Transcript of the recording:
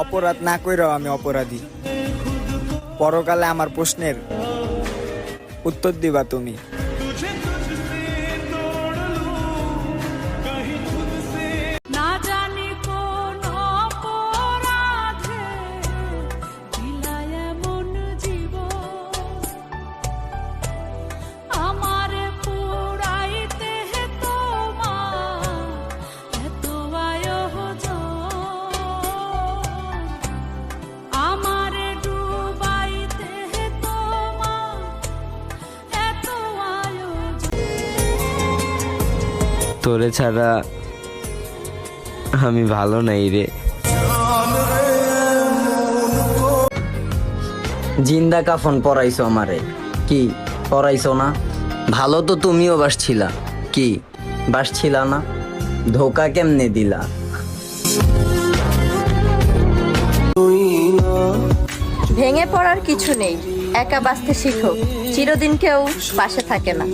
অপরাধ না কইরাও আমি অপরাধী। পরকালে আমার প্রশ্নের উত্তর দিবা তুমি। না জানি কোন অপরাধে দিলায় এমন জীবন, আমারে পুরাইতে তোমার এত আয়োজন, আমারে ডুবাইতে তোমার এত আয়োজন। তোরে ছাড়া আমি ভালো নাই রে। জিন্দা কাফন পরাইছো আমারে, কি পরাইছো না? ভালো তো তুমিও বাসছিলা, কি বাসছিলা না? ধোকা কেমনে দিলা? ভেঙে পড়ার কিছু নেই, একা বাঁচতে শিখো, চিরদিন কেউ পাশে থাকে না।